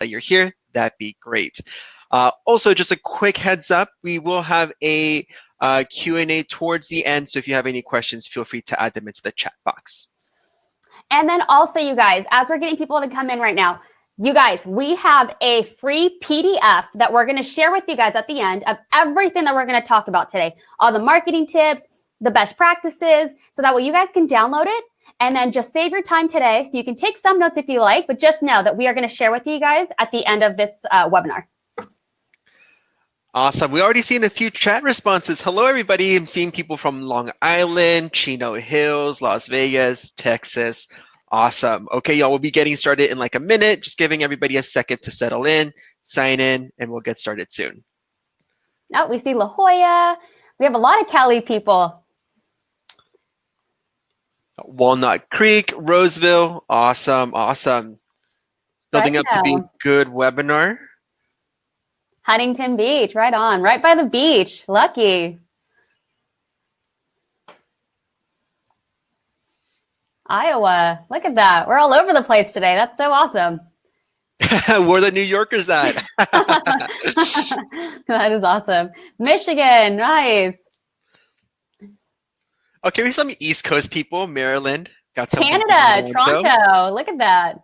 that you're here, that'd be great. Also, just a quick heads up, we will have a Q&A towards the end. So if you have any questions, feel free to add them into the chat box. And then also, you guys, as we're getting people to come in right now, you guys, we have a free PDF that we're going to share with you guys at the end of everything that we're going to talk about today. All the marketing tips, the best practices, so that way you guys can download it and then just save your time today. So you can take some notes if you like, but just know that we are going to share with you guys at the end of this webinar. Awesome. We already seen a few chat responses. Hello, everybody. I'm seeing people from Long Island, Chino Hills, Las Vegas, Texas. Awesome. Okay, y'all, we'll be getting started in like a minute. Just giving everybody a second to settle in, sign in, and we'll get started soon. Oh, we see La Jolla. We have a lot of Cali people. Walnut Creek, Roseville. Awesome, awesome. Building up to be a good webinar. Huntington Beach, right on. Right by the beach. Lucky. Iowa, look at that. We're all over the place today. That's so awesome. Where the New Yorkers at? That is awesome. Michigan, nice. Okay, we have some East Coast people. Maryland, got some. Canada, Toronto, look at that.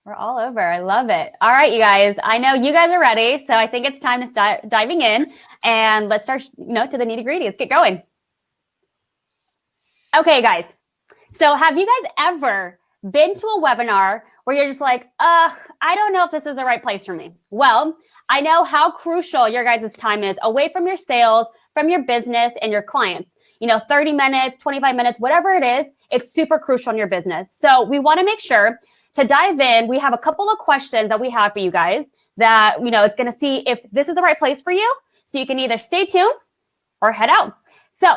We're all over. I love it. All right, you guys. I know you guys are ready, so I think it's time to start diving in, and let's start, to the nitty-gritty. Let's get going. Okay, guys. So have you guys ever been to a webinar where you're just like, I don't know if this is the right place for me? Well, I know how crucial your guys' time is away from your sales, from your business and your clients. 30 minutes, 25 minutes, whatever it is, it's super crucial in your business. So we want to make sure to dive in. We have a couple of questions that we have for you guys that, it's going to see if this is the right place for you. So you can either stay tuned or head out. So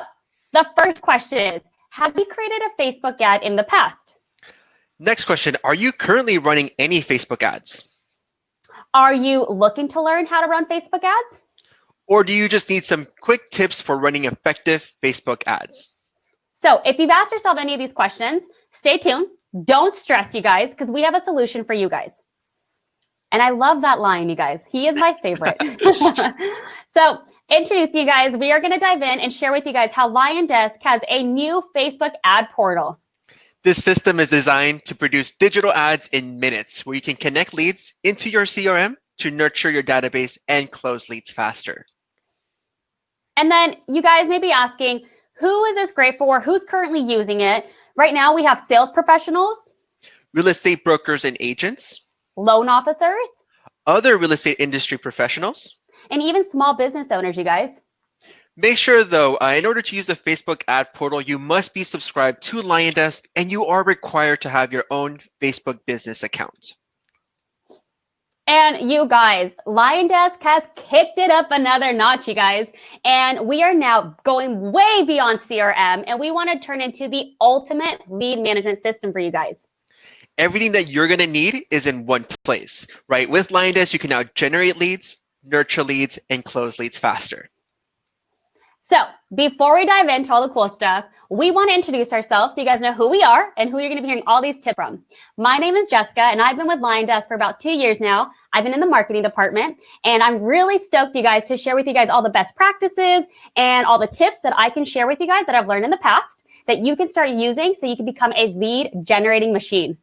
the first question is, have you created a Facebook ad in the past? Next question, are you currently running any Facebook ads? Are you looking to learn how to run Facebook ads? Or do you just need some quick tips for running effective Facebook ads? So if you've asked yourself any of these questions, stay tuned. Don't stress, you guys, because we have a solution for you guys. And I love that line, you guys. He is my favorite. So introduce you guys. We are going to dive in and share with you guys how LionDesk has a new Facebook ad portal. This system is designed to produce digital ads in minutes, where you can connect leads into your CRM to nurture your database and close leads faster. And then you guys may be asking, who is this great for? Who's currently using it? Right now, we have sales professionals, real estate brokers and agents, loan officers, other real estate industry professionals, and even small business owners, you guys. Make sure, though, in order to use the Facebook ad portal, you must be subscribed to LionDesk, and you are required to have your own Facebook business account. And you guys, LionDesk has kicked it up another notch, you guys. And we are now going way beyond CRM, and we want to turn into the ultimate lead management system for you guys. Everything that you're going to need is in one place, right? With LionDesk, you can now generate leads, nurture leads, and close leads faster. So before we dive into all the cool stuff, we want to introduce ourselves so you guys know who we are and who you're going to be hearing all these tips from. My name is Jessica, and I've been with LionDesk for about 2 years now. I've been in the marketing department, and I'm really stoked, you guys, to share with you guys all the best practices and all the tips that I can share with you guys that I've learned in the past that you can start using so you can become a lead generating machine.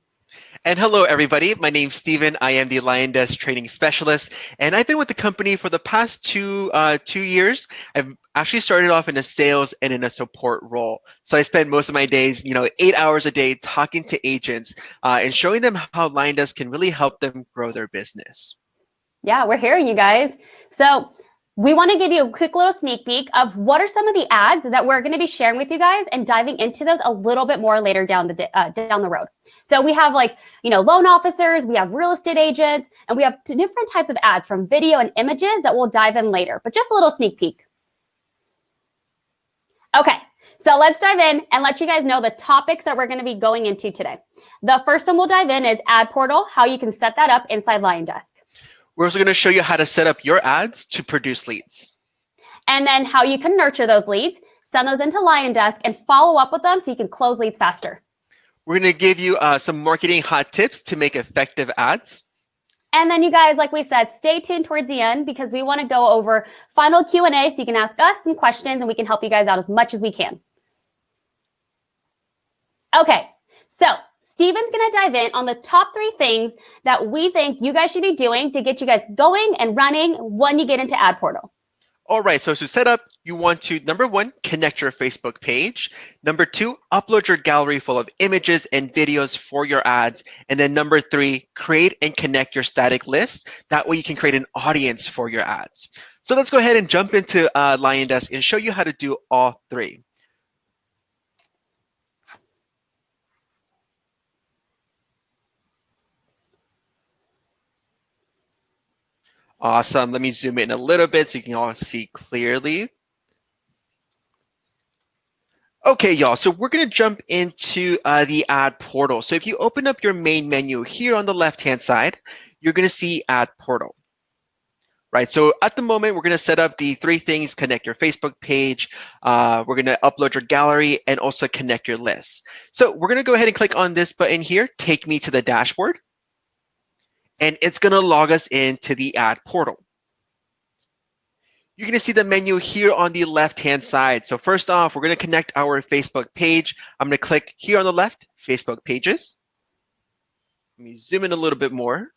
And hello, everybody. My name's Steven. I am the LionDesk training specialist, and I've been with the company for the past two years. I've actually started off in a sales and in a support role. So I spend most of my days, 8 hours a day talking to agents and showing them how LionDesk can really help them grow their business. Yeah, we're here, you guys. So we want to give you a quick little sneak peek of what are some of the ads that we're going to be sharing with you guys and diving into those a little bit more later down the road. So we have loan officers, we have real estate agents, and we have different types of ads from video and images that we'll dive in later, but just a little sneak peek. Okay, so let's dive in and let you guys know the topics that we're going to be going into today. The first one we'll dive in is Ad Portal, how you can set that up inside LionDesk. We're also going to show you how to set up your ads to produce leads. And then how you can nurture those leads, send those into LionDesk, and follow up with them so you can close leads faster. We're going to give you some marketing hot tips to make effective ads. And then you guys, like we said, stay tuned towards the end because we want to go over final Q&A so you can ask us some questions and we can help you guys out as much as we can. Okay, so Steven's going to dive in on the top 3 things that we think you guys should be doing to get you guys going and running when you get into Ad Portal. All right, so to set up, you want to, number 1, connect your Facebook page. Number 2, upload your gallery full of images and videos for your ads. And then number 3, create and connect your static list. That way you can create an audience for your ads. So let's go ahead and jump into LionDesk and show you how to do all 3. Awesome. Let me zoom in a little bit so you can all see clearly. Okay, y'all, so we're going to jump into the ad portal. So if you open up your main menu here on the left-hand side, you're going to see ad portal. Right, so at the moment, we're going to set up the 3 things: connect your Facebook page, we're going to upload your gallery, and also connect your list. So we're going to go ahead and click on this button here, take me to the dashboard. And it's going to log us into the ad portal. You're going to see the menu here on the left-hand side. So first off, we're going to connect our Facebook page. I'm going to click here on the left, Facebook pages. Let me zoom in a little bit more.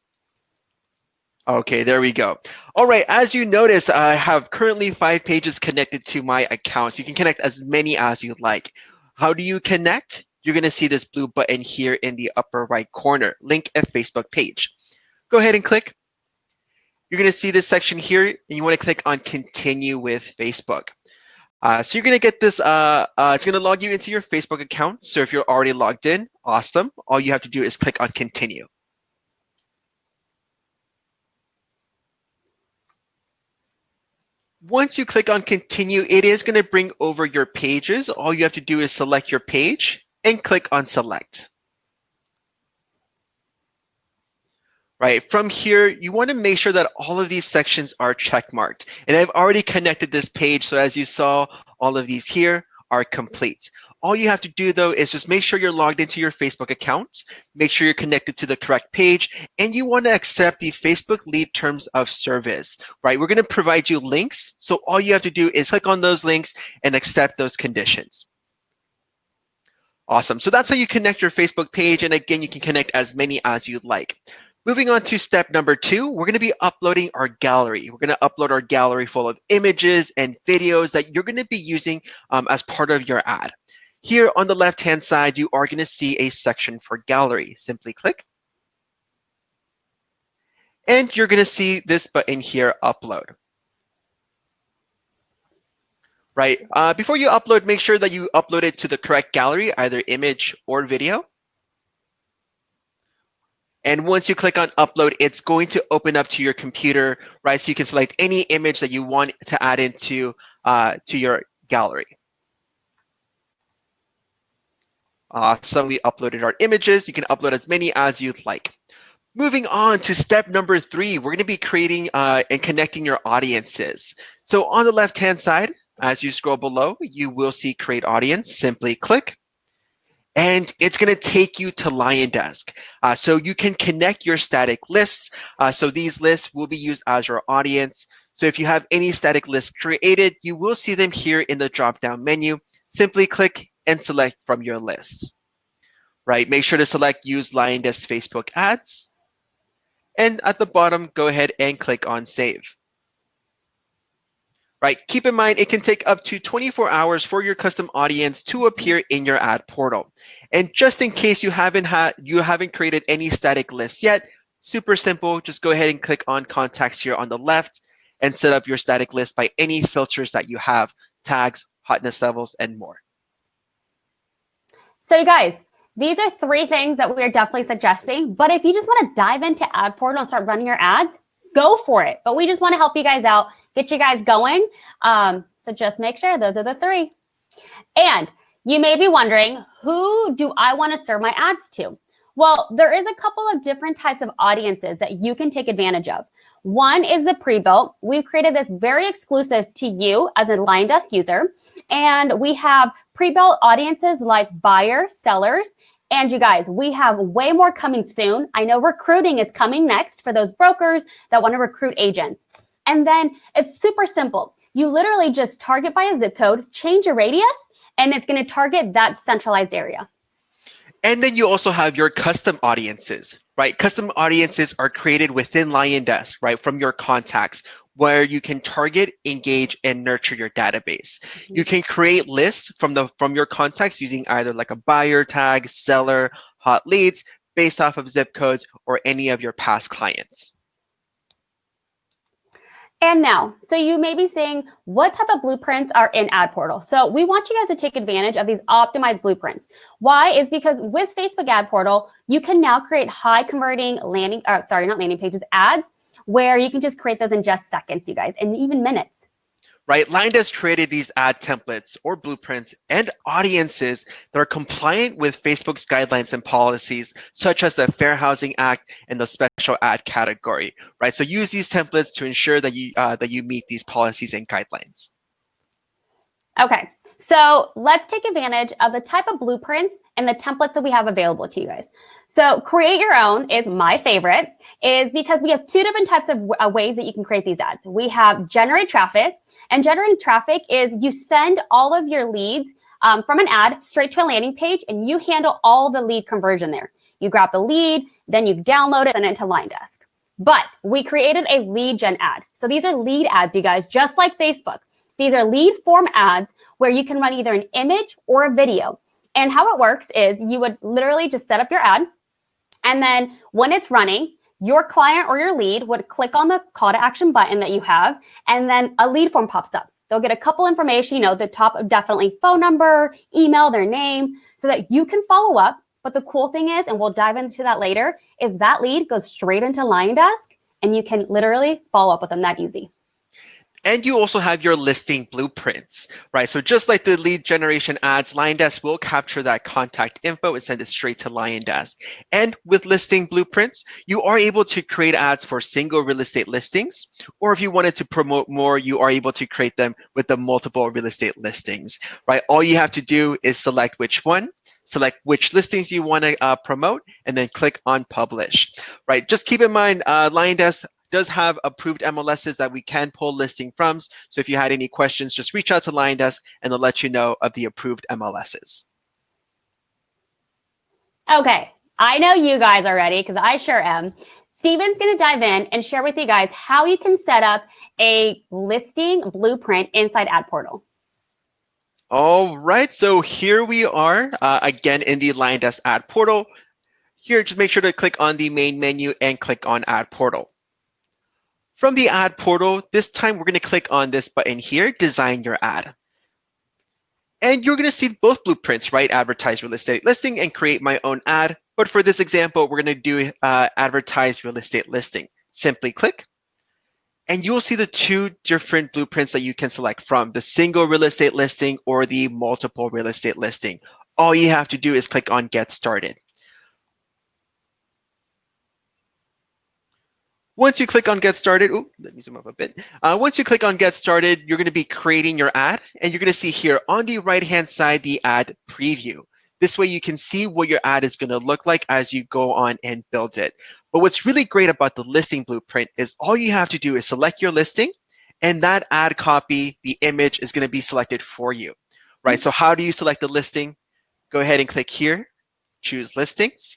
Okay, there we go. All right, as you notice, I have currently 5 pages connected to my account. So you can connect as many as you'd like. How do you connect? You're going to see this blue button here in the upper right corner, link a Facebook page. Go ahead and click. You're going to see this section here, and you want to click on Continue with Facebook. So you're going to get this, it's going to log you into your Facebook account. So if you're already logged in, awesome. All you have to do is click on Continue. Once you click on Continue, it is going to bring over your pages. All you have to do is select your page and click on Select. Right, from here, you want to make sure that all of these sections are checkmarked. And I've already connected this page, so as you saw, all of these here are complete. All you have to do, though, is just make sure you're logged into your Facebook account, make sure you're connected to the correct page, and you want to accept the Facebook Lead Terms of Service, right? We're going to provide you links, so all you have to do is click on those links and accept those conditions. Awesome, so that's how you connect your Facebook page, and again, you can connect as many as you'd like. Moving on to step number 2, we're going to be uploading our gallery. We're going to upload our gallery full of images and videos that you're going to be using as part of your ad. Here on the left-hand side, you are going to see a section for gallery. Simply click. And you're going to see this button here, Upload. Right. Before you upload, make sure that you upload it to the correct gallery, either image or video. And once you click on upload, it's going to open up to your computer, right? So you can select any image that you want to add into to your gallery. Awesome, we uploaded our images. You can upload as many as you'd like. Moving on to step number 3, we're going to be creating and connecting your audiences. So on the left-hand side, as you scroll below, you will see Create Audience. Simply click. And it's going to take you to LionDesk. So you can connect your static lists. So these lists will be used as your audience. So if you have any static lists created, you will see them here in the drop-down menu. Simply click and select from your lists. Right, make sure to select Use LionDesk Facebook Ads. And at the bottom, go ahead and click on Save. Right, keep in mind, it can take up to 24 hours for your custom audience to appear in your ad portal. And just in case you haven't created any static lists yet, super simple, just go ahead and click on Contacts here on the left and set up your static list by any filters that you have, tags, hotness levels, and more. So you guys, these are 3 things that we are definitely suggesting, but if you just want to dive into Ad Portal and start running your ads, go for it. But we just want to help you guys out, get you guys going. So just make sure those are the 3. And you may be wondering, who do I want to serve my ads to? Well, there is a couple of different types of audiences that you can take advantage of. One is the pre-built. We've created this very exclusive to you as a LionDesk user. And we have pre-built audiences like buyers, sellers, And you guys, we have way more coming soon. I know recruiting is coming next for those brokers that want to recruit agents. And then it's super simple. You literally just target by a zip code, change your radius, and it's going to target that centralized area. And then you also have your custom audiences, right? Custom audiences are created within LionDesk, right? From your contacts, where you can target, engage, and nurture your database. Mm-hmm. You can create lists from your contacts using either like a buyer tag, seller, hot leads, based off of zip codes or any of your past clients. And now, so you may be saying, what type of blueprints are in Ad Portal? So we want you guys to take advantage of these optimized blueprints. Why? Is because with Facebook Ad Portal, you can now create high converting ads, where you can just create those in just seconds, you guys, and even minutes. Right, LionDesk created these ad templates or blueprints and audiences that are compliant with Facebook's guidelines and policies, such as the Fair Housing Act and the special ad category. Right, so use these templates to ensure that you meet these policies and guidelines. Okay, so let's take advantage of the type of blueprints and the templates that we have available to you guys. So create your own is my favorite, is because we have two different types of ways that you can create these ads. We have generate traffic. And generating traffic is you send all of your leads from an ad straight to a landing page, and you handle all the lead conversion there. You grab the lead, then you download it, send it to LionDesk. But we created a lead gen ad. So these are lead ads, you guys, just like Facebook. These are lead form ads where you can run either an image or a video. And how it works is you would literally just set up your ad, and then when it's running, your client or your lead would click on the call to action button that you have, and then a lead form pops up. They'll get a couple information, the top of definitely phone number, email, their name, so that you can follow up. But the cool thing is, and we'll dive into that later, is that lead goes straight into LionDesk, and you can literally follow up with them that easy. And you also have your listing blueprints, right? So just like the lead generation ads, LionDesk will capture that contact info and send it straight to LionDesk. And with listing blueprints, you are able to create ads for single real estate listings, or if you wanted to promote more, you are able to create them with the multiple real estate listings, right? All you have to do is select which one, select which listings you want to promote, and then click on publish, right? Just keep in mind, LionDesk does have approved MLSs that we can pull listing from. So if you had any questions, just reach out to LionDesk and they'll let you know of the approved MLSs. Okay, I know you guys are ready because I sure am. Steven's going to dive in and share with you guys how you can set up a listing blueprint inside Ad Portal. All right, so here we are again in the LionDesk Ad Portal. Here, just make sure to click on the main menu and click on Ad Portal. From the Ad Portal, this time we're going to click on this button here, Design Your Ad. And you're going to see both blueprints, right? Advertise real estate listing and create my own ad. But for this example, we're going to do advertise real estate listing. Simply click, and you'll see the two different blueprints that you can select from, the single real estate listing or the multiple real estate listing. All you have to do is click on Get Started. Once you click on Get Started, let me zoom up a bit. Once you click on Get Started, you're going to be creating your ad, and you're going to see here on the right-hand side the ad preview. This way you can see what your ad is going to look like as you go on and build it. But what's really great about the listing blueprint is all you have to do is select your listing, and that ad copy, the image, is going to be selected for you, right? So how do you select the listing? Go ahead and click here, choose Listings.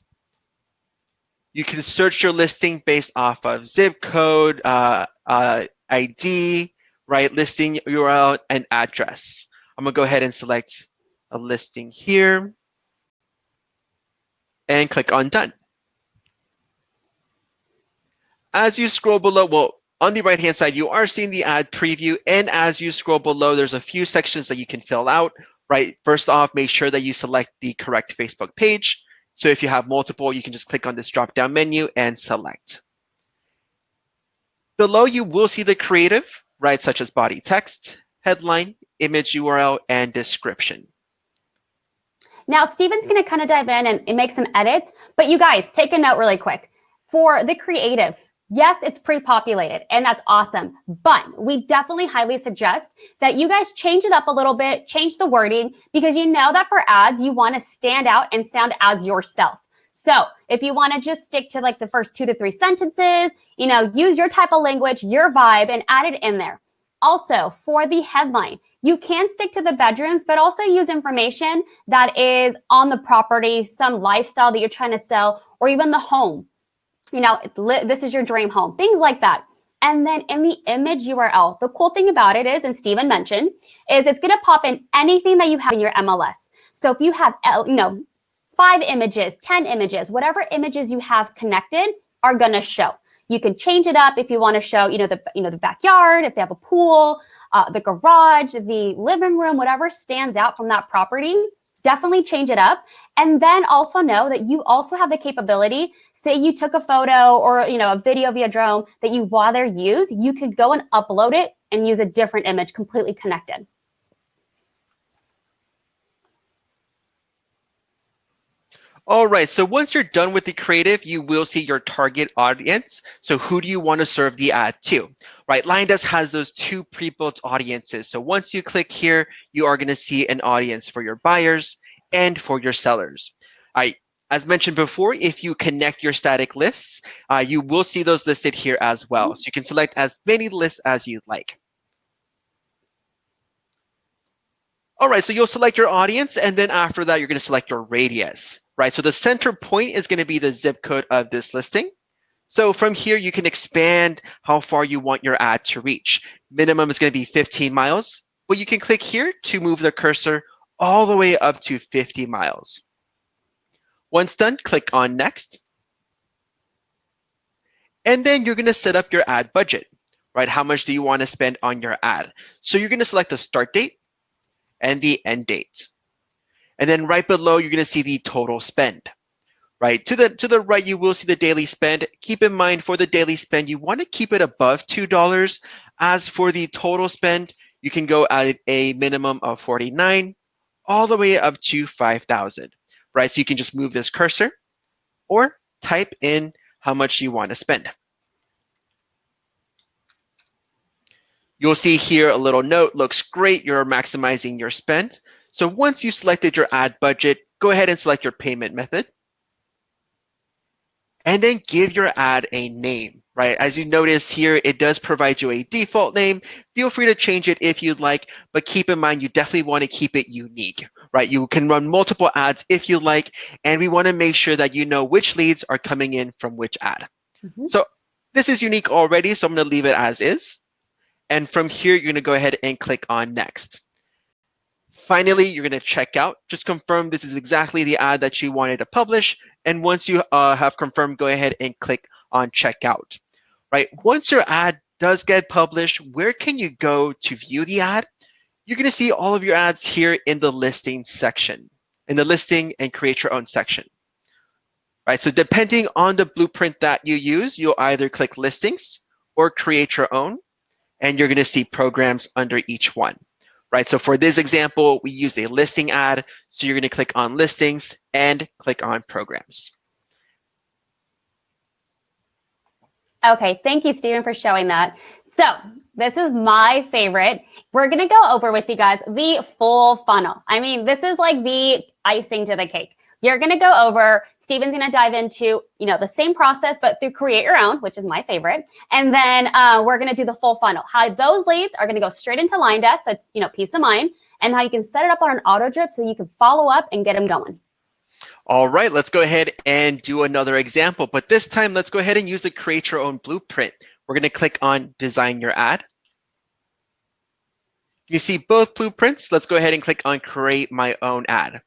You can search your listing based off of zip code, ID, right, listing URL, and address. I'm going to go ahead and select a listing here and click on Done. As you scroll below, well, on the right-hand side, you are seeing the ad preview, and as you scroll below, there's a few sections that you can fill out, right? First off, make sure that you select the correct Facebook page. So if you have multiple, you can just click on this drop-down menu and select. Below, you will see the creative, right, such as body text, headline, image URL, and description. Now, Steven's going to kind of dive in and make some edits, but you guys, take a note really quick. For the creative, Yes, it's pre-populated and that's awesome, but we definitely highly suggest that you guys change it up a little bit, change the wording, because you know that for ads, you want to stand out and sound as yourself. So if you want to just stick to like the first 2 to 3 sentences, use your type of language, your vibe, and add it in there. Also, for the headline, you can stick to the bedrooms, but also use information that is on the property, some lifestyle that you're trying to sell, or even the home. This is your dream home, things like that. And then in the image URL, the cool thing about it is, and Steven mentioned, is it's going to pop in anything that you have in your MLS. So if you have, 5 images, 10 images, whatever images you have connected are going to show. You can change it up if you want to show, the backyard, if they have a pool, the garage, the living room, whatever stands out from that property. Definitely change it up. And then also know that you also have the capability, say you took a photo or a video via drone that you rather use, you could go and upload it and use a different image completely connected. All right, so once you're done with the creative, you will see your target audience. So who do you want to serve the ad to, right? LionDesk has those 2 pre-built audiences. So once you click here, you are going to see an audience for your buyers and for your sellers. All right, as mentioned before, if you connect your static lists, you will see those listed here as well. So you can select as many lists as you'd like. All right, so you'll select your audience, and then after that, you're going to select your radius, right? So the center point is going to be the zip code of this listing. So from here, you can expand how far you want your ad to reach. Minimum is going to be 15 miles, but you can click here to move the cursor all the way up to 50 miles. Once done, click on Next. And then you're going to set up your ad budget, right? How much do you want to spend on your ad? So you're going to select the start date and the end date. And then right below, you're going to see the total spend. Right, to the right, you will see the daily spend. Keep in mind for the daily spend, you want to keep it above $2. As for the total spend, you can go at a minimum of 49 all the way up to 5,000. Right, so you can just move this cursor or type in how much you want to spend. You'll see here a little note, looks great, you're maximizing your spend. So once you've selected your ad budget, go ahead and select your payment method. And then give your ad a name, right? As you notice here, it does provide you a default name. Feel free to change it if you'd like, but keep in mind, you definitely want to keep it unique, right? You can run multiple ads if you like, and we want to make sure that you know which leads are coming in from which ad. So this is unique already, so I'm going to leave it as is. And from here, you're going to go ahead and click on Next. Finally, you're going to check out. Just confirm this is exactly the ad that you wanted to publish. And once you have confirmed, go ahead and click on Checkout. Right? Once your ad does get published, where can you go to view the ad? You're going to see all of your ads here in the listing section, in the listing and create your own section. Right? So depending on the blueprint that you use, you'll either click listings or create your own, and you're going to see programs under each one. Right, so for this example, we use a listing ad. So you're going to click on listings and click on programs. Okay, thank you, Steven, for showing that. So this is my favorite. We're going to go over with you guys the full funnel. I mean, this is like the icing to the cake. You're going to go over, Steven's going to dive into, the same process, but through create your own, which is my favorite. And then we're going to do the full funnel, how those leads are going to go straight into LionDesk. So it's, peace of mind, and how you can set it up on an auto drip so you can follow up and get them going. All right, let's go ahead and do another example, but this time let's go ahead and use the create your own blueprint. We're going to click on design your ad. You see both blueprints. Let's go ahead and click on create my own ad.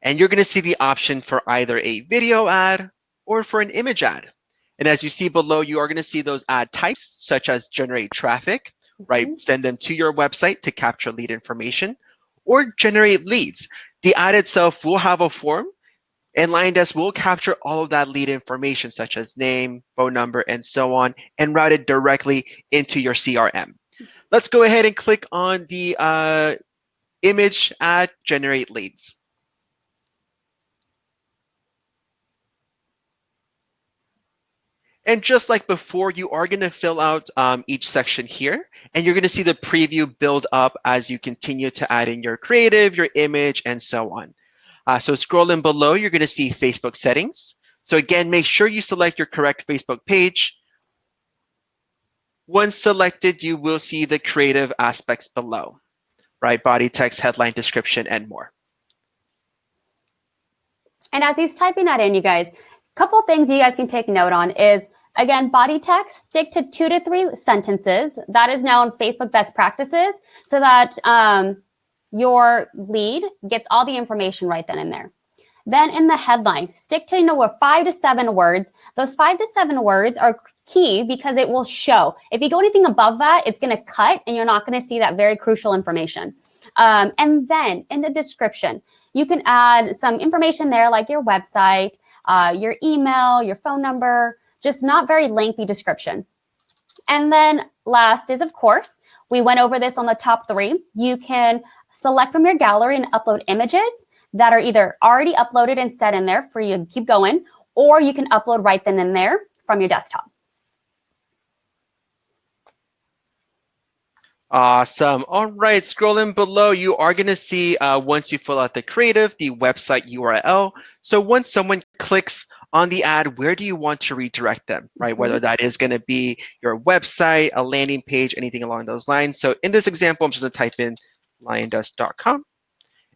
And you're going to see the option for either a video ad or for an image ad. And as you see below, you are going to see those ad types, such as generate traffic, right? Send them to your website to capture lead information, or generate leads. The ad itself will have a form, and LionDesk will capture all of that lead information, such as name, phone number, and so on, and route it directly into your CRM. Let's go ahead and click on the image ad, generate leads. And just like before, you are going to fill out each section here, and you're going to see the preview build up as you continue to add in your creative, your image, and so on. So scrolling below, you're going to see Facebook settings. So again, make sure you select your correct Facebook page. Once selected, you will see the creative aspects below, right? Body text, headline, description, and more. And as he's typing that in, you guys, a couple things you guys can take note on is, again, body text, stick to 2 to 3 sentences. That is now in Facebook best practices so that your lead gets all the information right then and there. Then in the headline, stick to 5 to 7 words. Those 5 to 7 words are key because it will show. If you go anything above that, it's going to cut and you're not going to see that very crucial information. And then in the description, you can add some information there like your website, your email, your phone number, just not very lengthy description. And then last is, of course, we went over this on the top 3. You can select from your gallery and upload images that are either already uploaded and set in there for you to keep going, or you can upload right then and there from your desktop. Awesome. All right, scrolling below, you are going to see once you fill out the creative, the website URL. So once someone clicks on the ad, where do you want to redirect them, right? Mm-hmm. Whether that is going to be your website, a landing page, anything along those lines. So in this example, I'm just going to type in LionDesk.com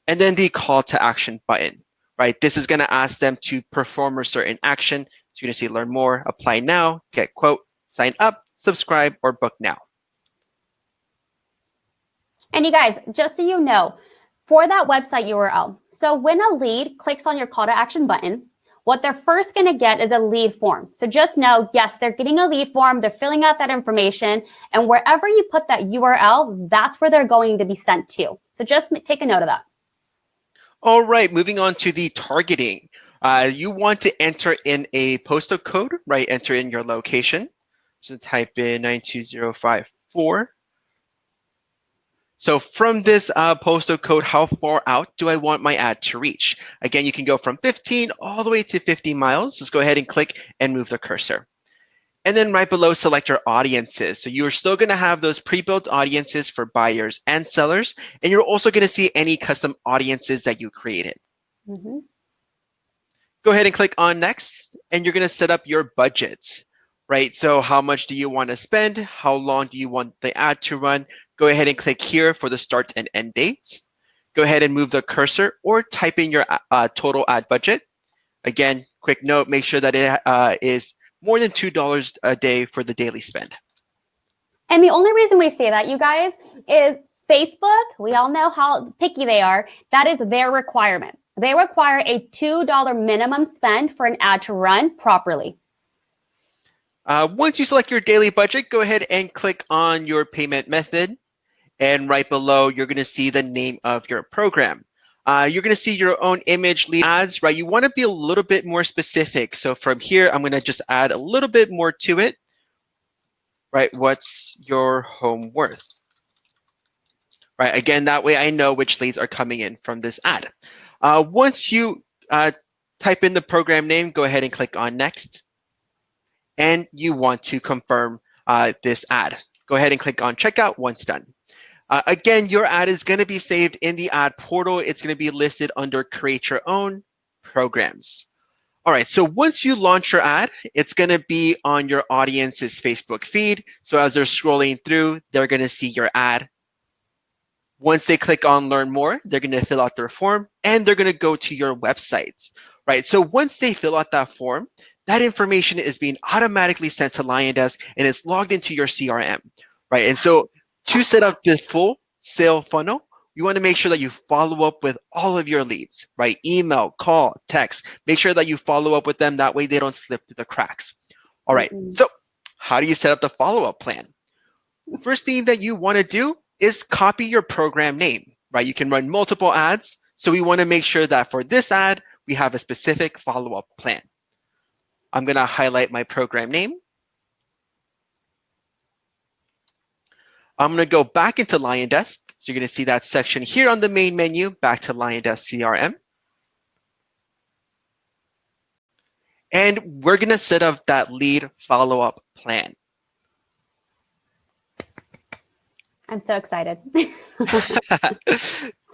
and then the call to action button, right? This is going to ask them to perform a certain action. So you're going to see learn more, apply now, get quote, sign up, subscribe, or book now. And you guys, just so you know, for that website URL, so when a lead clicks on your call to action button, what they're first going to get is a lead form. So just know, yes, they're getting a lead form, they're filling out that information, and wherever you put that URL, that's where they're going to be sent to. So just take a note of that. All right, moving on to the targeting. You want to enter in a postal code, right? Enter in your location. So type in 92054. So from this postal code, how far out do I want my ad to reach? Again, you can go from 15 all the way to 50 miles. Just go ahead and click and move the cursor. And then right below, select your audiences. So you're still going to have those pre-built audiences for buyers and sellers. And you're also going to see any custom audiences that you created. Mm-hmm. Go ahead and click on next, and you're going to set up your budget, right? So how much do you want to spend? How long do you want the ad to run? Go ahead and click here for the start and end dates. Go ahead and move the cursor or type in your total ad budget. Again, quick note, make sure that it is more than $2 a day for the daily spend. And the only reason we say that, you guys, is Facebook, we all know how picky they are. That is their requirement. They require a $2 minimum spend for an ad to run properly. Once you select your daily budget, go ahead and click on your payment method. And right below, you're going to see the name of your program. You're going to see your own image lead ads, right? You want to be a little bit more specific. So from here, I'm going to just add a little bit more to it, right? What's your home worth? Right, again, that way I know which leads are coming in from this ad. Once you type in the program name, go ahead and click on next. And you want to confirm this ad. Go ahead and click on checkout once done. Again, your ad is going to be saved in the ad portal. It's going to be listed under create your own programs. All right, so once you launch your ad, it's going to be on your audience's Facebook feed. So as they're scrolling through, they're going to see your ad. Once they click on learn more, they're going to fill out their form and they're going to go to your website, right? So once they fill out that form, that information is being automatically sent to LionDesk and it's logged into your CRM, right? And so to set up the full sale funnel, you want to make sure that you follow up with all of your leads, right? Email, call, text. Make sure that you follow up with them. That way they don't slip through the cracks. All right, so how do you set up the follow-up plan? First thing that you want to do is copy your program name, right? You can run multiple ads. So we want to make sure that for this ad, we have a specific follow-up plan. I'm going to highlight my program name. I'm going to go back into LionDesk. So you're going to see that section here on the main menu, back to LionDesk CRM. And we're going to set up that lead follow-up plan. I'm so excited.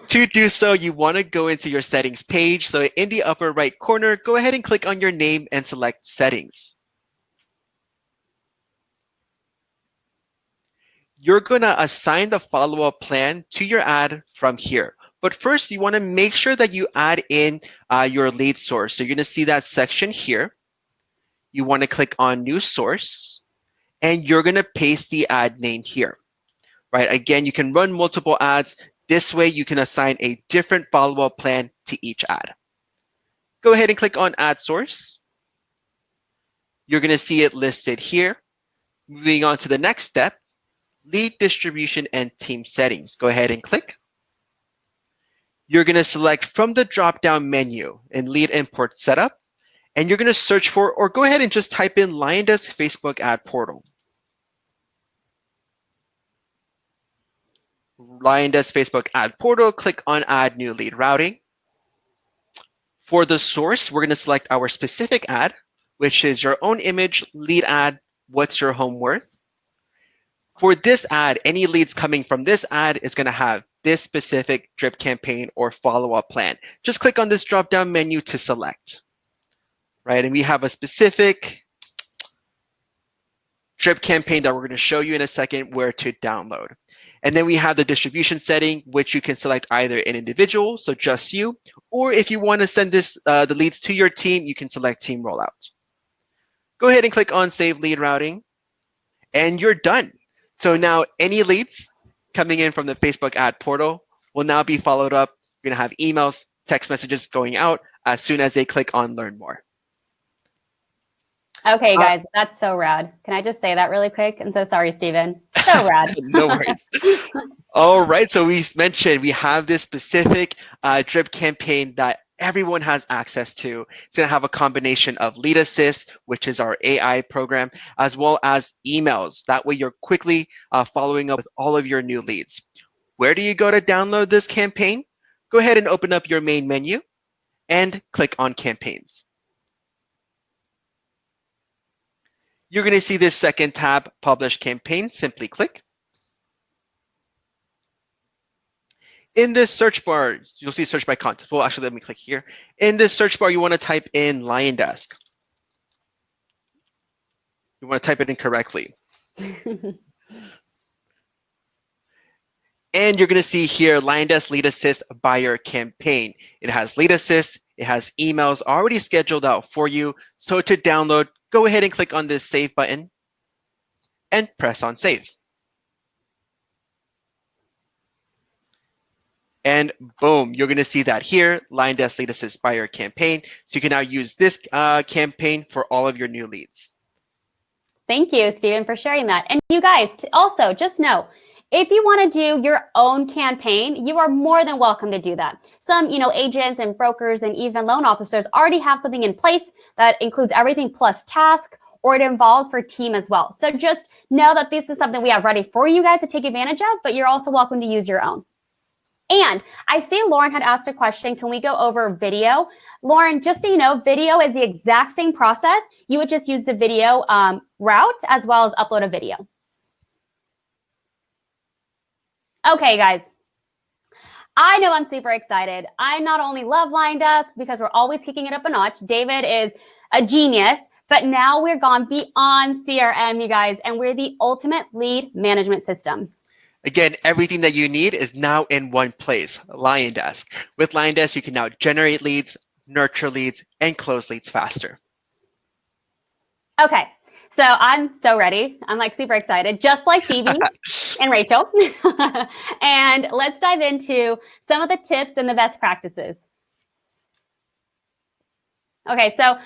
To do so, you want to go into your settings page. So in the upper right corner, go ahead and click on your name and select settings. You're going to assign the follow-up plan to your ad from here. But first, you want to make sure that you add in your lead source. So you're going to see that section here. You want to click on New Source, and you're going to paste the ad name here. Right? Again, you can run multiple ads. This way, you can assign a different follow-up plan to each ad. Go ahead and click on Ad Source. You're going to see it listed here. Moving on to the next step, Lead Distribution and Team Settings. Go ahead and click. You're going to select from the drop-down menu in Lead Import Setup, and you're going to search for, or go ahead and just type in LionDesk Facebook Ad Portal. LionDesk Facebook Ad Portal, click on Add New Lead Routing. For the source, we're going to select our specific ad, which is your own image, lead ad, what's your home worth. For this ad, any leads coming from this ad is going to have this specific drip campaign or follow-up plan. Just click on this drop-down menu to select. Right, and we have a specific drip campaign that we're going to show you in a second where to download. And then we have the distribution setting, which you can select either an individual, so just you, or if you want to send the leads to your team, you can select team rollout. Go ahead and click on Save Lead Routing, and you're done. So now any leads coming in from the Facebook Ad Portal will now be followed up. You're going to have emails, text messages going out as soon as they click on Learn More. Okay, guys, that's so rad. Can I just say that really quick? I'm so sorry, Steven. So rad. No worries. All right, so we mentioned we have this specific drip campaign that everyone has access to. It's going to have a combination of Lead Assist, which is our AI program, as well as emails. That way you're quickly following up with all of your new leads. Where do you go to download this campaign? Go ahead and open up your main menu and click on Campaigns. You're going to see this second tab, Publish Campaign. Simply click. In this search bar, you'll see search by content. Well, actually, let me click here. In this search bar, you want to type in LionDesk. You want to type it in correctly. And you're going to see here, LionDesk Lead Assist Buyer Campaign. It has Lead Assist. It has emails already scheduled out for you. So to download, go ahead and click on this Save button and press on Save. And boom, you're going to see that here, LionDesk Lead Assist Buyer Campaign. So you can now use this campaign for all of your new leads. Thank you, Steven, for sharing that. And you guys, also just know, if you want to do your own campaign, you are more than welcome to do that. Some, agents and brokers and even loan officers already have something in place that includes everything plus task, or it involves for team as well. So just know that this is something we have ready for you guys to take advantage of, but you're also welcome to use your own. And I see Lauren had asked a question. Can we go over video? Lauren, just so you know, video is the exact same process. You would just use the video route as well as upload a video. Okay, guys. I know I'm super excited. I not only love LionDesk because we're always kicking it up a notch. David is a genius, but now we're gone beyond CRM, you guys, and we're the ultimate lead management system. Again, everything that you need is now in one place, LionDesk. With LionDesk, you can now generate leads, nurture leads, and close leads faster. Okay, so I'm so ready. I'm like super excited, just like Phoebe and Rachel. And let's dive into some of the tips and the best practices. Okay, so,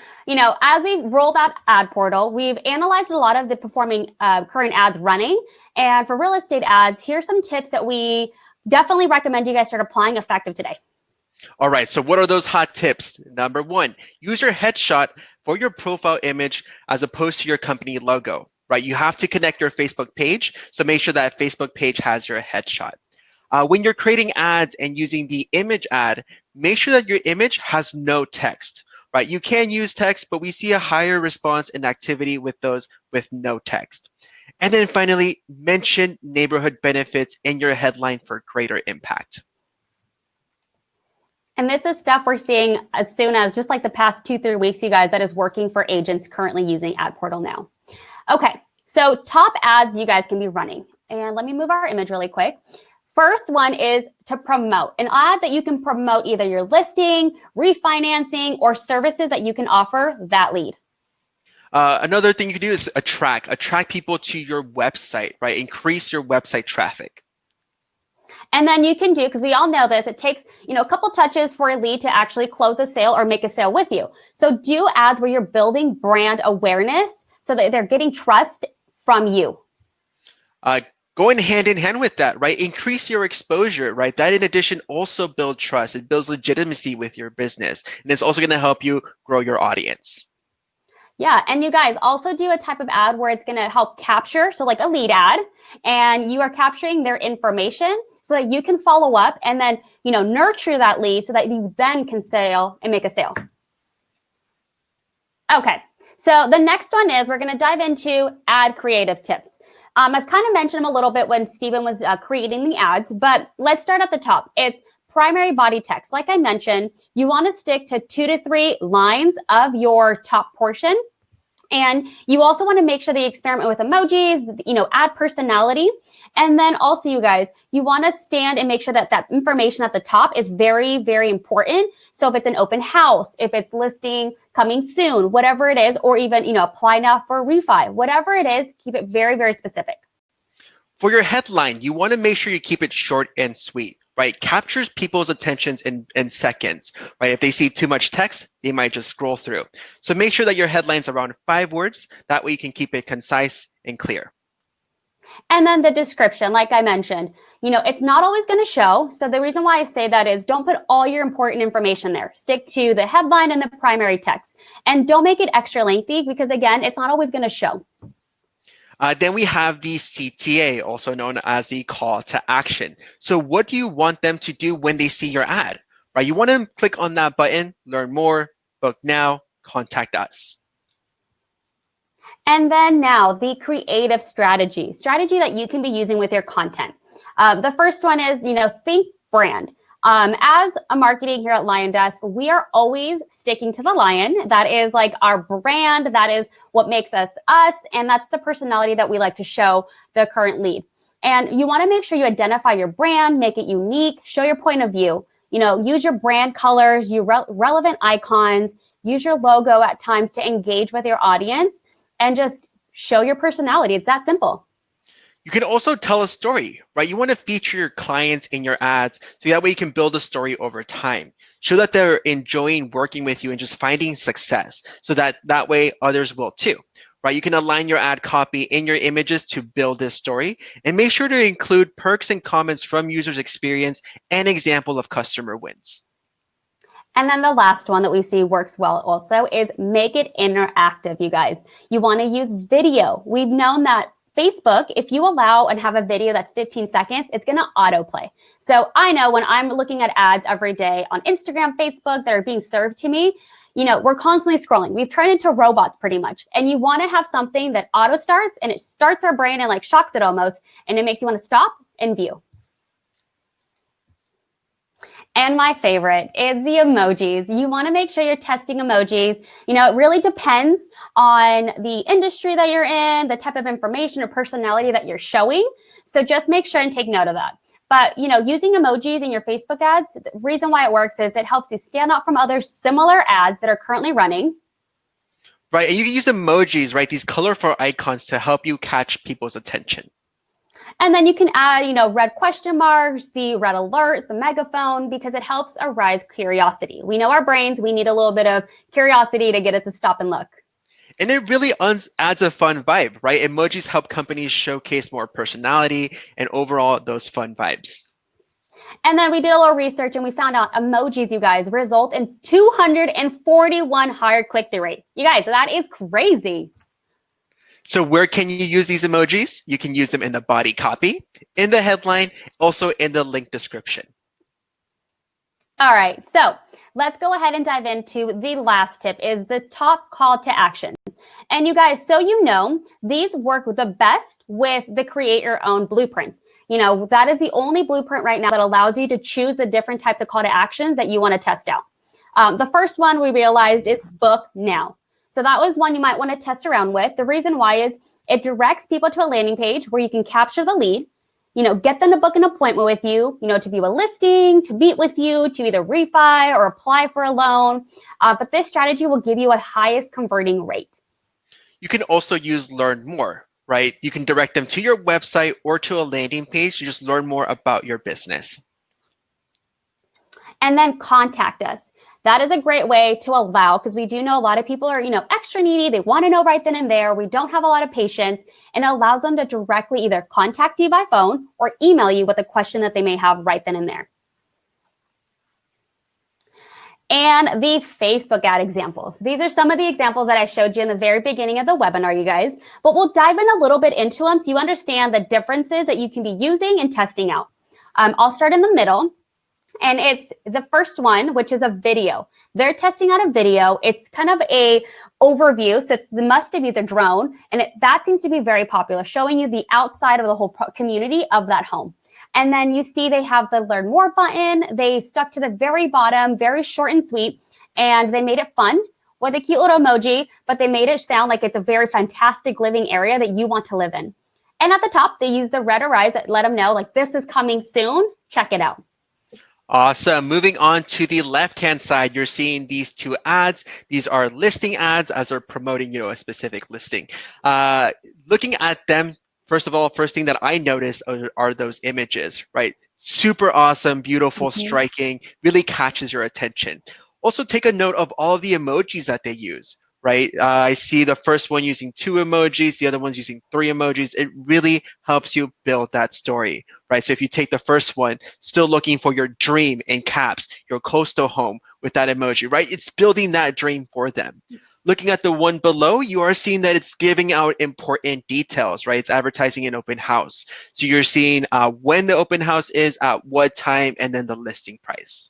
as we rolled out Ad Portal, we've analyzed a lot of the performing current ads running. And for real estate ads, here's some tips that we definitely recommend you guys start applying effective today. All right, so what are those hot tips? Number one, use your headshot for your profile image as opposed to your company logo, right? You have to connect your Facebook page, so make sure that Facebook page has your headshot. When you're creating ads and using the image ad, make sure that your image has no text. right? You can use text, but we see a higher response and activity with those with no text. And then finally, mention neighborhood benefits in your headline for greater impact. And this is stuff we're seeing as soon as just like the past 2-3 weeks, you guys, that is working for agents currently using Ad Portal now. Okay, so top ads you guys can be running. And let me move our image really quick. First one is to promote, an ad that you can promote either your listing, refinancing, or services that you can offer that lead. Another thing you can do is attract people to your website, right? Increase your website traffic. And then you can do, because we all know this, it takes, a couple touches for a lead to actually close a sale or make a sale with you. So do ads where you're building brand awareness so that they're getting trust from you. Going hand in hand with that, right? Increase your exposure, right? That in addition also builds trust. It builds legitimacy with your business. And it's also going to help you grow your audience. Yeah, and you guys also do a type of ad where it's going to help capture, so like a lead ad, and you are capturing their information so that you can follow up and then, nurture that lead so that you then can sell and make a sale. Okay, so the next one is we're going to dive into ad creative tips. I've kind of mentioned them a little bit when Stephen was creating the ads, but let's start at the top. It's primary body text. Like I mentioned, you want to stick to 2 to 3 lines of your top portion. And you also want to make sure that you experiment with emojis, add personality. And then also, you guys, you want to stand and make sure that that information at the top is very, very important. So if it's an open house, if it's listing coming soon, whatever it is, or even, apply now for a refi, whatever it is, keep it very, very specific. For your headline, you want to make sure you keep it short and sweet, right? Captures people's attentions in seconds, right? If they see too much text, they might just scroll through. So make sure that your headline's around 5 words. That way you can keep it concise and clear. And then the description, like I mentioned, it's not always going to show. So the reason why I say that is don't put all your important information there. Stick to the headline and the primary text. And don't make it extra lengthy because, again, it's not always going to show. Then we have the CTA, also known as the call to action. So what do you want them to do when they see your ad, right? You want them to click on that button, learn more, book now, contact us. And then now the creative strategy that you can be using with your content. The first one is, think brand. As a marketing here at LionDesk, we are always sticking to the lion. That is like our brand. That is what makes us us. And that's the personality that we like to show the current lead. And you want to make sure you identify your brand, make it unique, show your point of view. Use your brand colors, use relevant icons, use your logo at times to engage with your audience and just show your personality. It's that simple. You can also tell a story, right? You want to feature your clients in your ads so that way you can build a story over time. Show that they're enjoying working with you and just finding success so that way others will too, right? You can align your ad copy in your images to build this story and make sure to include perks and comments from users' experience and example of customer wins. And then the last one that we see works well also is make it interactive, you guys. You want to use video. We've known that Facebook, if you allow and have a video that's 15 seconds, it's going to autoplay. So I know when I'm looking at ads every day on Instagram, Facebook that are being served to me, we're constantly scrolling. We've turned into robots pretty much. And you want to have something that auto starts and it starts our brain and like shocks it almost. And it makes you want to stop and view. And my favorite is the emojis. You want to make sure you're testing emojis. It really depends on the industry that you're in, the type of information or personality that you're showing. So just make sure and take note of that. But, using emojis in your Facebook ads, the reason why it works is it helps you stand out from other similar ads that are currently running. Right, and you can use emojis, right? These colorful icons to help you catch people's attention. And then you can add, red question marks, the red alert, the megaphone, because it helps arise curiosity. We know our brains, we need a little bit of curiosity to get it to stop and look. And it really adds a fun vibe, right? Emojis help companies showcase more personality and overall those fun vibes. And then we did a little research and we found out emojis, you guys, result in 241 higher click-through rate. You guys, that is crazy. So where can you use these emojis? You can use them in the body copy, in the headline, also in the link description. All right, so let's go ahead and dive into the last tip, is the top call to actions. And you guys, so you know, these work the best with the create your own blueprints. You know, that is the only blueprint right now that allows you to choose the different types of call to actions that you want to test out. The first one we realized is book now. So that was one you might want to test around with. The reason why is it directs people to a landing page where you can capture the lead, you know, get them to book an appointment with you, you know, to view a listing, to meet with you, to either refi or apply for a loan. But this strategy will give you a highest converting rate. You can also use learn more, right? You can direct them to your website or to a landing page to just learn more about your business. And then contact us. That is a great way to allow, because we do know a lot of people are, you know, extra needy. They want to know right then and there. We don't have a lot of patience, and it allows them to directly either contact you by phone or email you with a question that they may have right then and there. And the Facebook ad examples. These are some of the examples that I showed you in the very beginning of the webinar, you guys, but we'll dive in a little bit into them so you understand the differences that you can be using and testing out. I'll start in the middle. And it's the first one, which is a video. They're testing out a video. It's kind of a overview. So it's the must-have use a drone. And that seems to be very popular, showing you the outside of the whole community of that home. And then you see they have the learn more button. They stuck to the very bottom, very short and sweet. And they made it fun with a cute little emoji, but they made it sound like it's a very fantastic living area that you want to live in. And at the top, they use the red arrows that let them know, like, this is coming soon. Check it out. Awesome. Moving on to the left-hand side, you're seeing these two ads. These are listing ads as they're promoting, you know, a specific listing. Looking at them, first of all, first thing that I noticed are those images, right? Super awesome, beautiful, striking, really catches your attention. Also take a note of all the emojis that they use, right? I see the first one using 2 emojis, the other one's using 3 emojis. It really helps you build that story, right? So if you take the first one, still looking for your dream in caps, your coastal home with that emoji, right? It's building that dream for them. Looking at the one below, you are seeing that it's giving out important details, right? It's advertising an open house. So you're seeing when the open house is, at what time, and then the listing price.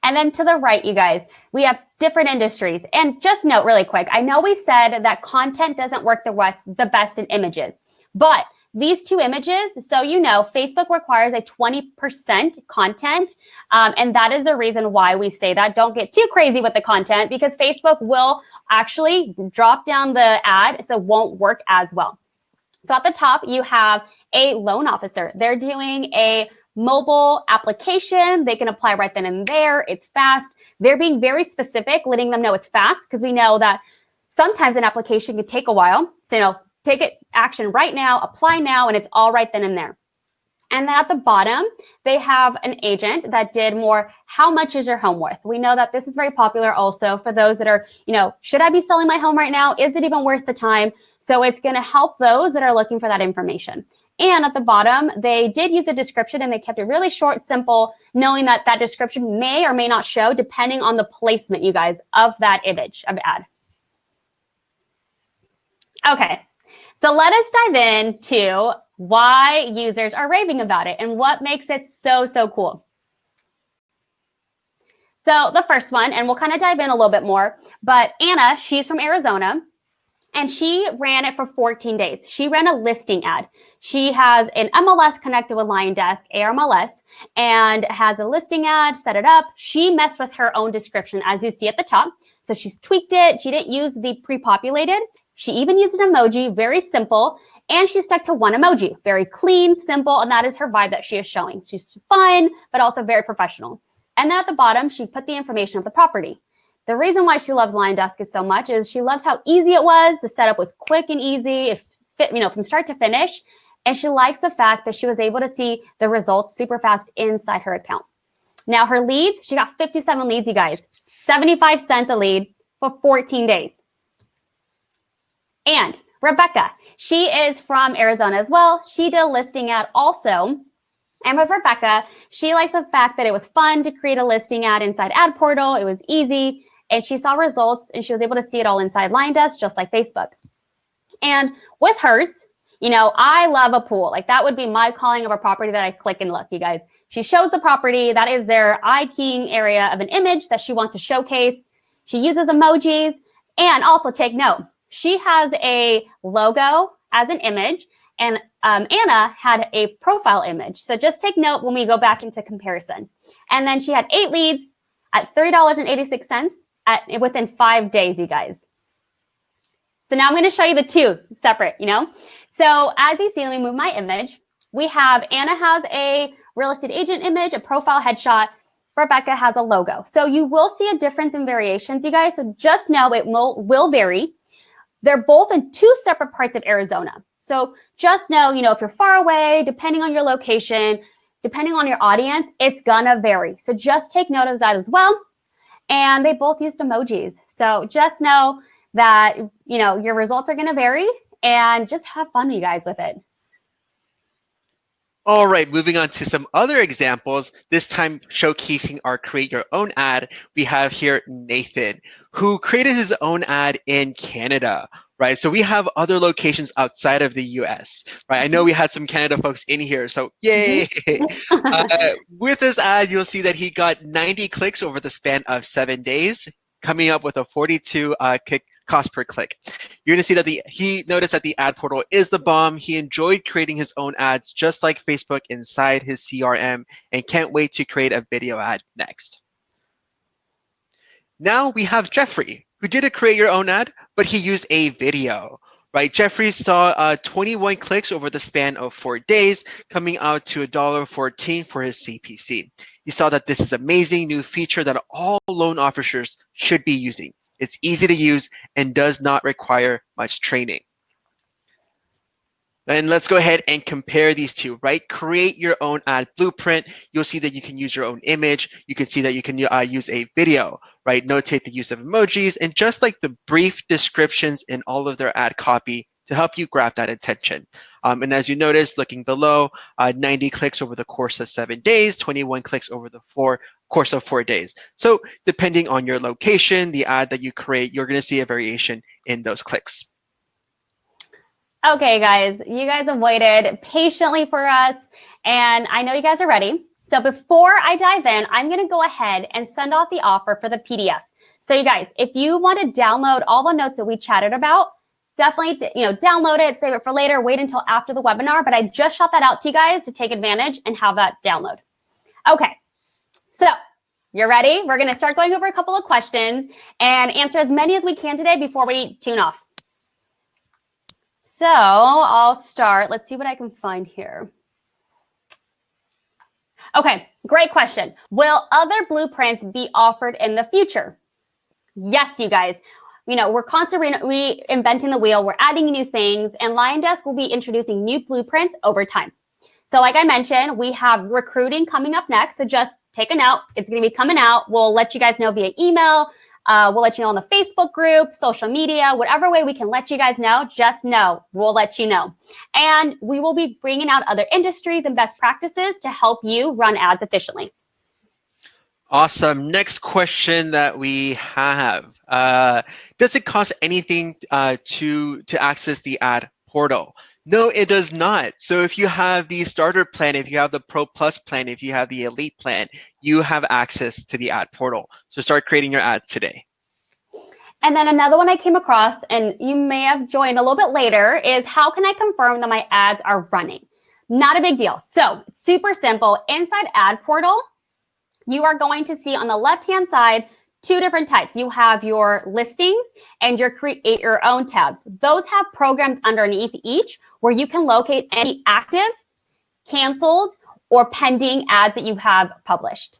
And then to the right, you guys, we have different industries. And just note really quick, I know we said that content doesn't work the best in images, but these 2 images, so you know, Facebook requires a 20% content. And that is the reason why we say that. Don't get too crazy with the content, because Facebook will actually drop down the ad, so it won't work as well. So at the top, you have a loan officer. They're doing a mobile application. They can apply right then and there. It's fast. They're being very specific, letting them know it's fast, because we know that sometimes an application can take a while. So, you know, take it action right now, apply now, and it's all right then and there. And then at the bottom, they have an agent that did more, how much is your home worth? We know that this is very popular also for those that are, you know, should I be selling my home right now? Is it even worth the time? So it's going to help those that are looking for that information. And at the bottom, they did use a description, and they kept it really short, simple, knowing that that description may or may not show depending on the placement, you guys, of that image of ad. Okay, so let us dive into why users are raving about it and what makes it so, so cool. So the first one, and we'll kind of dive in a little bit more, but Anna, she's from Arizona. And she ran it for 14 days. She ran a listing ad. She has an MLS connected with LionDesk, ARMLS, and has a listing ad, set it up. She messed with her own description, as you see at the top. So she's tweaked it. She didn't use the pre-populated. She even used an emoji, very simple. And she stuck to one emoji, very clean, simple, and that is her vibe that she is showing. She's fun, but also very professional. And then at the bottom, she put the information of the property. The reason why she loves LionDesk so much is she loves how easy it was. The setup was quick and easy, from start to finish. And she likes the fact that she was able to see the results super fast inside her account. Now her leads, she got 57 leads, you guys, 75 cents a lead for 14 days. And Rebecca, she is from Arizona as well. She did a listing ad also. And with Rebecca, she likes the fact that it was fun to create a listing ad inside Ad Portal. It was easy. And she saw results, and she was able to see it all inside LionDesk, just like Facebook. And with hers, You know, I love a pool. Like that would be my calling of a property that I click and look, you guys. She shows the property. That is their eye keying area of an image that she wants to showcase. She uses emojis. And also take note, she has a logo as an image, and Anna had a profile image. So just take note when we go back into comparison. And then she had 8 leads at $3.86 within 5 days, you guys. So now I'm going to show you the two separate, you know. So as you see, let me move my image. We have Anna has a real estate agent image, a profile headshot. Rebecca has a logo. So you will see a difference in variations, you guys. So just know it will vary. They're both in 2 separate parts of Arizona. So just know, you know, if you're far away, depending on your location, depending on your audience, it's gonna vary. So just take note of that as well. And they both used emojis. So just know that, you know, your results are gonna vary, and just have fun, you guys, with it. All right, moving on to some other examples, this time showcasing our create your own ad. We have here Nathan, who created his own ad in Canada, right? So we have other locations outside of the US, right? I know we had some Canada folks in here, so yay. With this ad, you'll see that he got 90 clicks over the span of 7 days, coming up with a 42 cost per click. You're gonna see that he noticed that the ad portal is the bomb. He enjoyed creating his own ads just like Facebook inside his CRM, and can't wait to create a video ad next. Now we have Jeffrey, who did a create your own ad, but he used a video, right? Jeffrey saw 21 clicks over the span of 4 days, coming out to $1.14 for his CPC. He saw that this is an amazing new feature that all loan officers should be using. It's easy to use and does not require much training. And let's go ahead and compare these two, right? Create your own ad blueprint. You'll see that you can use your own image. You can see that you can use a video, right? Notate the use of emojis, and just like the brief descriptions in all of their ad copy to help you grab that attention. And as you notice, looking below, 90 clicks over the course of 7 days, 21 clicks over the course of 4 days. So depending on your location, the ad that you create, you're going to see a variation in those clicks. Okay, guys, you guys have waited patiently for us, and I know you guys are ready. So before I dive in, I'm going to go ahead and send off the offer for the PDF. So you guys, if you want to download all the notes that we chatted about, definitely, you know, download it, save it for later, wait until after the webinar. But I just shot that out to you guys to take advantage and have that download. Okay, so you're ready? We're going to start going over a couple of questions and answer as many as we can today before we tune off. So I'll start. Let's see what I can find here. Okay, great question. Will other blueprints be offered in the future? Yes, you guys. You know, we're constantly reinventing the wheel. We're adding new things, and LionDesk will be introducing new blueprints over time. So like I mentioned, we have recruiting coming up next. So just take a note. It's going to be coming out. We'll let you guys know via email. We'll let you know on the Facebook group, social media, whatever way we can let you guys know, just know, we'll let you know. And we will be bringing out other industries and best practices to help you run ads efficiently. Awesome. Next question that we have. Does it cost anything to access the ad portal? No, it does not. So if you have the starter plan, if you have the Pro Plus plan, if you have the Elite plan, you have access to the ad portal. So start creating your ads today. And then another one I came across, and you may have joined a little bit later, is how can I confirm that my ads are running? Not a big deal. So it's super simple. Inside ad portal, you are going to see on the left-hand side 2 different types. You have your listings and your create your own tabs. Those have programs underneath each where you can locate any active, canceled, or pending ads that you have published.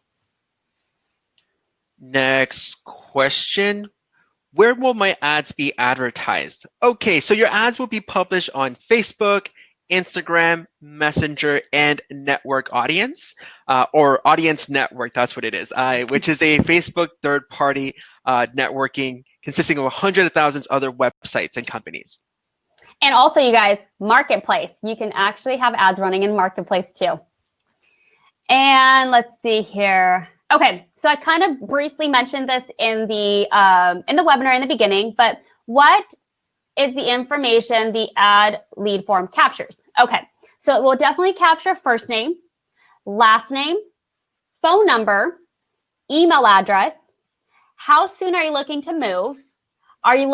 Next question. Where will my ads be advertised? Okay, so your ads will be published on Facebook, Instagram, Messenger, and Network Audience, or Audience Network, that's what it is, which is a Facebook third-party networking consisting of hundreds of thousands of other websites and companies. And also, you guys, Marketplace. You can actually have ads running in Marketplace too. And let's see here. Okay, so I kind of briefly mentioned this in the webinar in the beginning, but what is the information the ad lead form captures. Okay, so it will definitely capture first name, last name, phone number, email address. How soon are you looking to move? Are you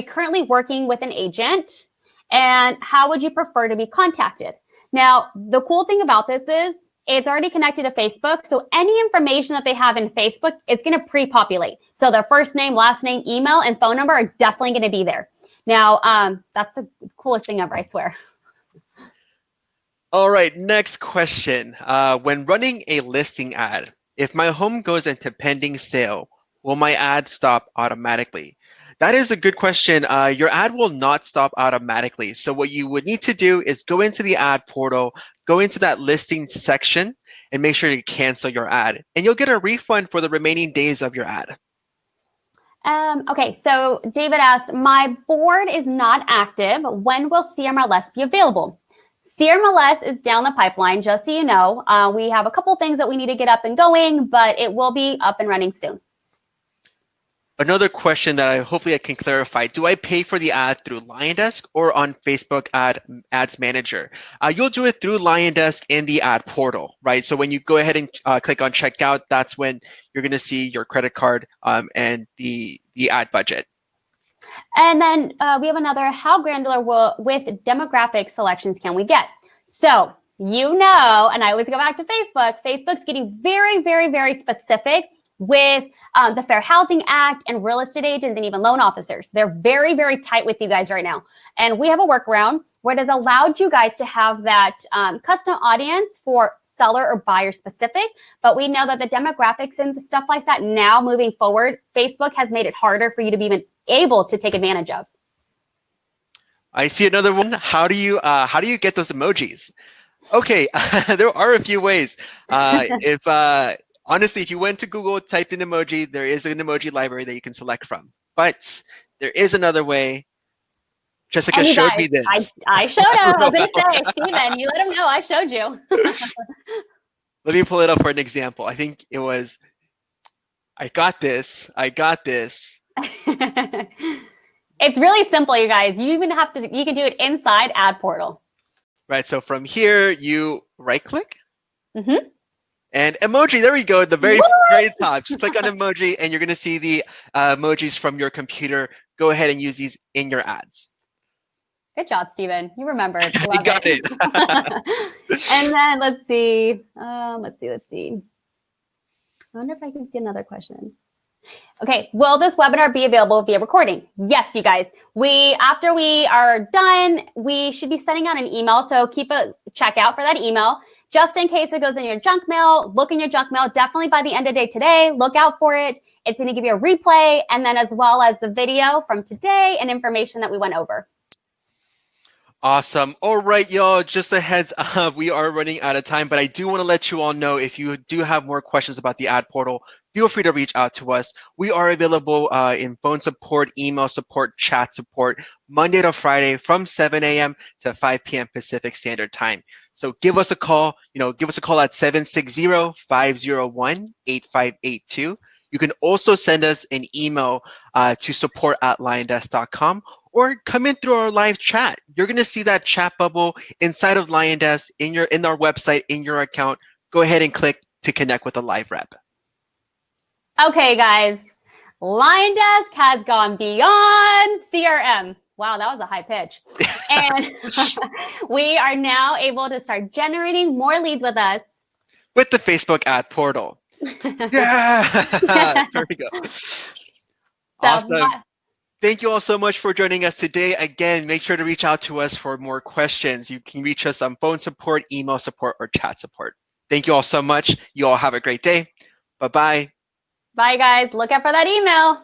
currently working with an agent? And how would you prefer to be contacted? Now, the cool thing about this is it's already connected to Facebook. So any information that they have in Facebook, it's going to pre-populate. So their first name, last name, email, and phone number are definitely going to be there. Now, that's the coolest thing ever, I swear. All right, next question. When running a listing ad, if my home goes into pending sale, will my ad stop automatically? That is a good question. Your ad will not stop automatically. So what you would need to do is go into the ad portal, go into that listing section, and make sure to cancel your ad. And you'll get a refund for the remaining days of your ad. Okay, so David asked, my board is not active. When will CMLS be available? CMLS is down the pipeline, just so you know. We have a couple things that we need to get up and going, but it will be up and running soon. Another question that hopefully I can clarify. Do I pay for the ad through LionDesk or on Facebook Ads Manager? You'll do it through LionDesk in the ad portal, right? So when you go ahead and click on checkout, that's when you're going to see your credit card and the ad budget. And then we have another, how granular with demographic selections can we get? So, you know, and I always go back to Facebook, Facebook's getting very, very, very specific with the Fair Housing Act and real estate agents and even loan officers. They're very, very tight with you guys right now. And we have a workaround where it has allowed you guys to have that custom audience for seller or buyer specific. But we know that the demographics and stuff like that now moving forward, Facebook has made it harder for you to be even able to take advantage of. I see another one. How do you get those emojis? Okay, there are a few ways. Honestly, if you went to Google, typed in emoji, there is an emoji library that you can select from. But there is another way. Jessica showed me this. I showed him. I was going to say, Steven, you let him know I showed you. Let me pull it up for an example. I think it was, I got this. It's really simple, you guys. You can do it inside Ad Portal. Right, so from here, you right click. Mm-hmm. And emoji, there we go, the very top. Just click on emoji and you're gonna see the emojis from your computer. Go ahead and use these in your ads. Good job, Steven. You remembered. You got it. And then let's see. I wonder if I can see another question. Okay, will this webinar be available via recording? Yes, you guys. After we are done, we should be sending out an email. So keep a check out for that email. Just in case it goes in your junk mail, look in your junk mail. Definitely by the end of the day today, look out for it. It's going to give you a replay and then as well as the video from today and information that we went over. Awesome. All right, y'all, just a heads up, we are running out of time, but I do want to let you all know if you do have more questions about the ad portal, feel free to reach out to us. We are available in phone support, email support, chat support, Monday to Friday from 7 a.m. to 5 p.m. Pacific Standard Time. So give us a call, give us a call at 760-501-8582. You can also send us an email to support@liondesk.com or come in through our live chat. You're going to see that chat bubble inside of LionDesk in our website, in your account. Go ahead and click to connect with a live rep. Okay, guys, LionDesk has gone beyond CRM. Wow, that was a high pitch. And we are now able to start generating more leads with us. With the Facebook ad portal. Yeah, there we go. Awesome. Thank you all so much for joining us today. Again, make sure to reach out to us for more questions. You can reach us on phone support, email support, or chat support. Thank you all so much. You all have a great day. Bye-bye. Bye, guys. Look out for that email.